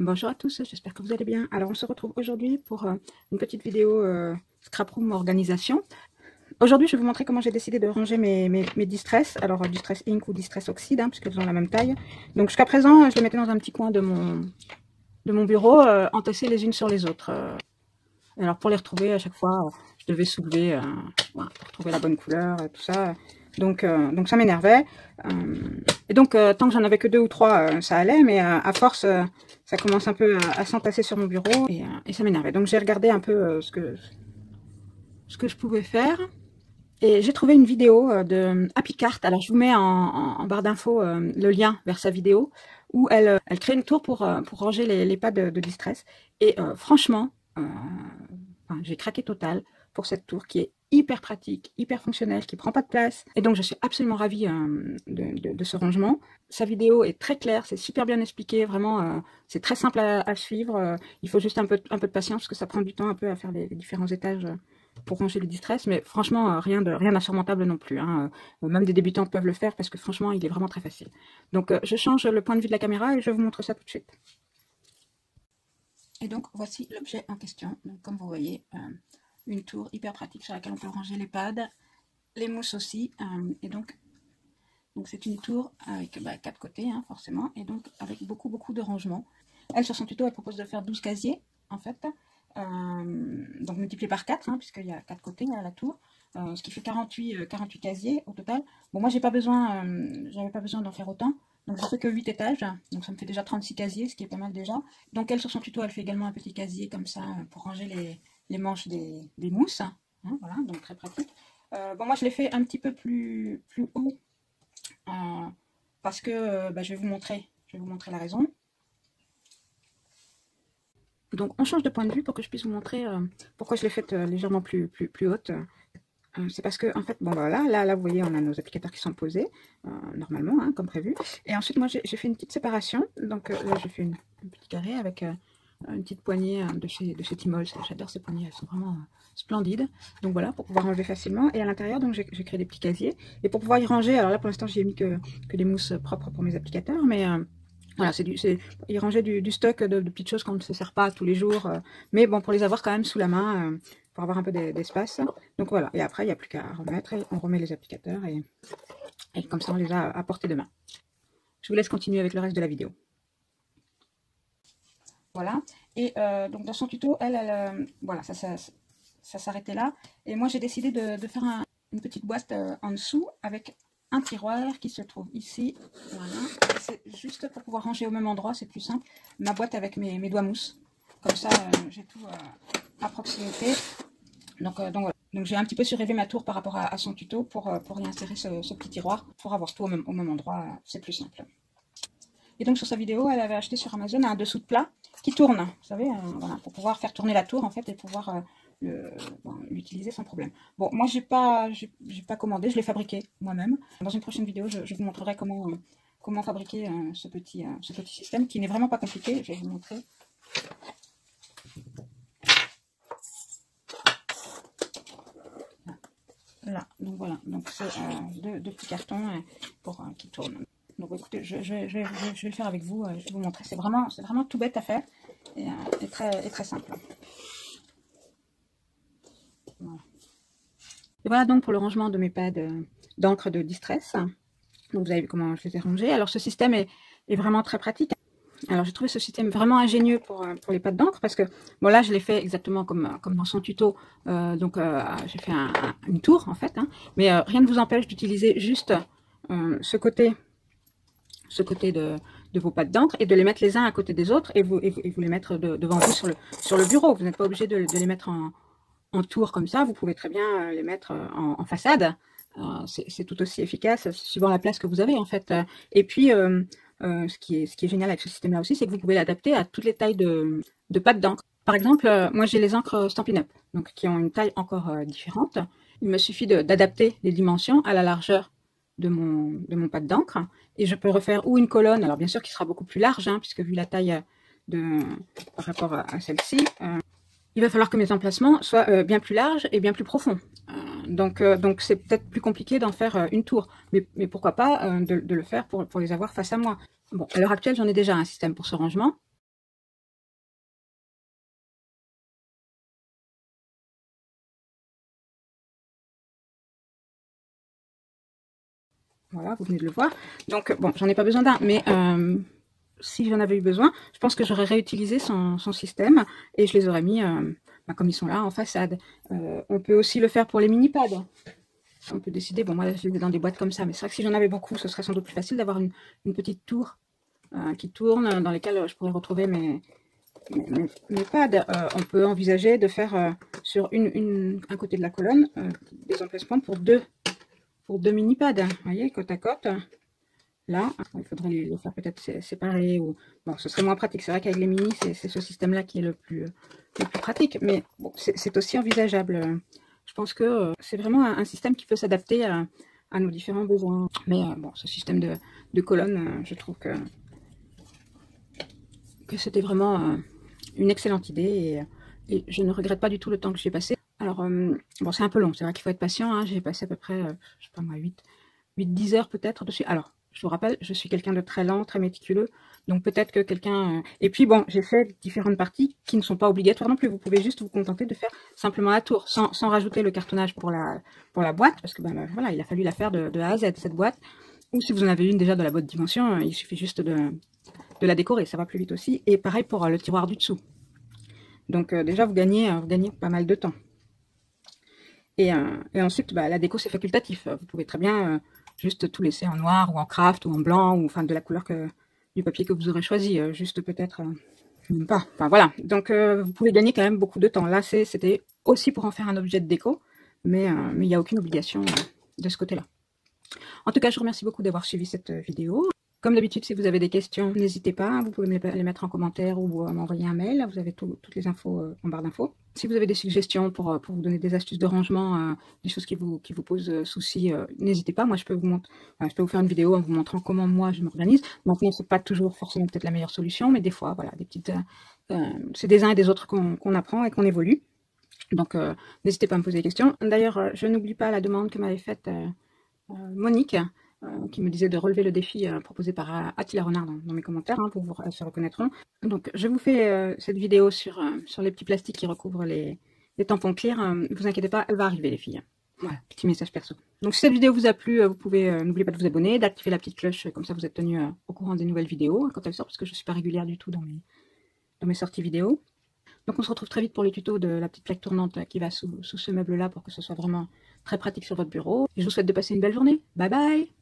Bonjour à tous, j'espère que vous allez bien. Alors on se retrouve aujourd'hui pour une petite vidéo Scraproom organisation. Aujourd'hui je vais vous montrer comment j'ai décidé de ranger mes Distress. Alors Distress Ink ou Distress Oxide, hein, puisqu'elles ont la même taille. Donc jusqu'à présent je les mettais dans un petit coin de mon bureau, entassées les unes sur les autres. Alors pour les retrouver à chaque fois, je devais soulever voilà, pour trouver la bonne couleur, tout ça. Donc ça m'énervait. Et donc tant que j'en avais que 2 ou 3, ça allait, mais à force, ça commence un peu à s'entasser sur mon bureau et ça m'énervait. Donc j'ai regardé un peu ce que je pouvais faire. Et j'ai trouvé une vidéo de Happy Cart. Alors je vous mets en barre d'infos le lien vers sa vidéo où elle crée une tour pour ranger les pads de Distress. Et franchement, j'ai craqué total pour cette tour qui est hyper pratique, hyper fonctionnelle, qui prend pas de place. Et donc je suis absolument ravie de ce rangement. Sa vidéo est très claire, c'est super bien expliqué, vraiment c'est très simple à suivre. Il faut juste un peu de patience parce que ça prend du temps un peu à faire les différents étages pour ranger les Distress, mais franchement rien d'insurmontable non plus, hein. Même des débutants peuvent le faire parce que franchement il est vraiment très facile. Donc je change le point de vue de la caméra et je vous montre ça tout de suite. Et donc voici l'objet en question. Donc, comme vous voyez, une tour hyper pratique sur laquelle on peut ranger les pads, les mousses aussi. Et donc c'est une tour avec 4 côtés, hein, forcément, et donc avec beaucoup de rangements. Elle, sur son tuto, elle propose de faire 12 casiers, en fait. Donc multiplié par 4, hein, puisqu'il y a 4 côtés à la tour. Ce qui fait 48 casiers au total. Bon, moi, j'avais pas besoin d'en faire autant. Donc, je fais que 8 étages. Donc, ça me fait déjà 36 casiers, ce qui est pas mal déjà. Donc, elle, sur son tuto, elle fait également un petit casier comme ça pour ranger les manches des mousses. Hein, voilà, donc très pratique. Bon, moi, je l'ai fait un petit peu plus haut parce que je vais vous montrer la raison. Donc, on change de point de vue pour que je puisse vous montrer pourquoi je l'ai faite légèrement plus haute. C'est parce que, en fait, bon, voilà, là, vous voyez, on a nos applicateurs qui sont posés, normalement, hein, comme prévu. Et ensuite, moi, j'ai fait une petite séparation. Donc, là, j'ai fait un petit carré avec une petite poignée de chez Tmall. J'adore ces poignées, elles sont vraiment splendides. Donc, voilà, pour pouvoir enlever facilement. Et à l'intérieur, donc, j'ai créé des petits casiers. Et pour pouvoir y ranger, alors là, pour l'instant, j'y ai mis que des mousses propres pour mes applicateurs, mais... voilà, il rangeait du stock de petites choses qu'on ne se sert pas tous les jours, mais bon, pour les avoir quand même sous la main, pour avoir un peu d'espace. Donc voilà, et après, il n'y a plus qu'à remettre, et on remet les applicateurs, et comme ça, on les a à portée de main. Je vous laisse continuer avec le reste de la vidéo. Voilà, et donc dans son tuto, voilà, ça s'arrêtait là, et moi j'ai décidé de faire une petite boîte en dessous, avec un tiroir qui se trouve ici, voilà, c'est juste pour pouvoir ranger au même endroit, c'est plus simple, ma boîte avec mes doigts mousse, comme ça j'ai tout à proximité, donc voilà. Donc j'ai un petit peu surélevé ma tour par rapport à son tuto pour y insérer ce petit tiroir, pour avoir tout au même endroit, c'est plus simple. Et donc sur sa vidéo, elle avait acheté sur Amazon un dessous de plat qui tourne, vous savez, voilà, pour pouvoir faire tourner la tour en fait, et pouvoir l'utiliser sans problème. Bon, moi j'ai pas commandé, je l'ai fabriqué moi-même. Dans une prochaine vidéo, je vous montrerai comment fabriquer ce petit système qui n'est vraiment pas compliqué. Je vais vous montrer. Là, donc voilà, donc c'est deux petits cartons qui tournent. Donc écoutez, je vais le faire avec vous, je vais vous montrer. C'est vraiment tout bête à faire et très simple. Voilà. Et voilà donc pour le rangement de mes pads d'encre de Distress. Donc vous avez vu comment je les ai rangés. Alors ce système est vraiment très pratique. Alors j'ai trouvé ce système vraiment ingénieux pour les pads d'encre parce que bon là je l'ai fait exactement comme dans son tuto. J'ai fait une tour en fait, hein, mais rien ne vous empêche d'utiliser juste ce côté de vos pads d'encre et de les mettre les uns à côté des autres et vous les mettre devant vous sur le bureau. Vous n'êtes pas obligé de les mettre en tour comme ça, vous pouvez très bien les mettre en façade. C'est tout aussi efficace suivant la place que vous avez en fait. Et puis ce qui est génial avec ce système là aussi, c'est que vous pouvez l'adapter à toutes les tailles de pads d'encre. Par exemple, moi j'ai les encres Stampin' Up, donc qui ont une taille encore différente. Il me suffit d'adapter les dimensions à la largeur de mon pad d'encre, et je peux refaire ou une colonne, alors bien sûr qui sera beaucoup plus large, hein, puisque vu la taille par rapport à celle-ci, il va falloir que mes emplacements soient bien plus larges et bien plus profonds. Donc c'est peut-être plus compliqué d'en faire une tour, mais pourquoi pas de le faire pour les avoir face à moi. Bon, à l'heure actuelle, j'en ai déjà un système pour ce rangement. Voilà, vous venez de le voir. Donc, bon, j'en ai pas besoin d'un, mais si j'en avais eu besoin, je pense que j'aurais réutilisé son système et je les aurais mis, comme ils sont là, en façade. On peut aussi le faire pour les mini-pads. On peut décider, bon, moi, je les ai dans des boîtes comme ça, mais c'est vrai que si j'en avais beaucoup, ce serait sans doute plus facile d'avoir une petite tour qui tourne, dans lesquelles je pourrais retrouver mes pads. On peut envisager de faire sur un côté de la colonne des emplacements pour deux mini-pads, vous voyez, côte à côte. Là, il faudrait les faire peut-être séparer. Ou... Bon, ce serait moins pratique. C'est vrai qu'avec les mini, c'est ce système-là qui est le plus pratique. Mais bon, c'est aussi envisageable. Je pense que c'est vraiment un système qui peut s'adapter à nos différents besoins. Mais bon, ce système de colonne, je trouve que c'était vraiment une excellente idée. Et je ne regrette pas du tout le temps que j'y ai passé. Alors, bon, c'est un peu long. C'est vrai qu'il faut être patient. Hein. J'ai passé à peu près, je sais pas moi, 8-10 heures peut-être dessus. Alors, je vous rappelle, je suis quelqu'un de très lent, très méticuleux. Donc peut-être que quelqu'un... Et puis bon, j'ai fait différentes parties qui ne sont pas obligatoires non plus. Vous pouvez juste vous contenter de faire simplement la tour, sans rajouter le cartonnage pour la boîte. Parce que voilà, il a fallu la faire de A à Z, cette boîte. Ou si vous en avez une déjà de la bonne dimension, il suffit juste de la décorer. Ça va plus vite aussi. Et pareil pour le tiroir du dessous. Donc déjà, vous gagnez pas mal de temps. Et ensuite, la déco, c'est facultatif. Vous pouvez très bien... juste tout laisser en noir ou en craft ou en blanc ou enfin de la couleur du papier que vous aurez choisi, juste peut-être même pas. Enfin voilà, donc vous pouvez gagner quand même beaucoup de temps. Là c'était aussi pour en faire un objet de déco, mais il n'y a aucune obligation de ce côté-là. En tout cas, je vous remercie beaucoup d'avoir suivi cette vidéo. Comme d'habitude, si vous avez des questions, n'hésitez pas, vous pouvez les mettre en commentaire ou m'envoyer un mail, vous avez toutes les infos en barre d'infos. Si vous avez des suggestions pour vous donner des astuces de rangement, des choses qui vous posent souci, n'hésitez pas, moi je peux vous faire une vidéo en vous montrant comment moi je m'organise. Maintenant, c'est pas toujours forcément peut-être la meilleure solution, mais des fois, voilà, des petites... c'est des uns et des autres qu'on apprend et qu'on évolue. Donc, n'hésitez pas à me poser des questions. D'ailleurs, je n'oublie pas la demande que m'avait faite Monique, qui me disait de relever le défi proposé par Attila Renard dans mes commentaires, hein, elles se reconnaîtront. Donc je vous fais cette vidéo sur les petits plastiques qui recouvrent les tampons clear. Ne vous inquiétez pas, elle va arriver les filles. Voilà, petit message perso. Donc si cette vidéo vous a plu, vous pouvez, n'oubliez pas de vous abonner, d'activer la petite cloche, comme ça vous êtes tenu au courant des nouvelles vidéos quand elles sortent, parce que je ne suis pas régulière du tout dans mes sorties vidéo. Donc on se retrouve très vite pour les tutos de la petite plaque tournante qui va sous ce meuble là pour que ce soit vraiment très pratique sur votre bureau. Et je vous souhaite de passer une belle journée. Bye bye!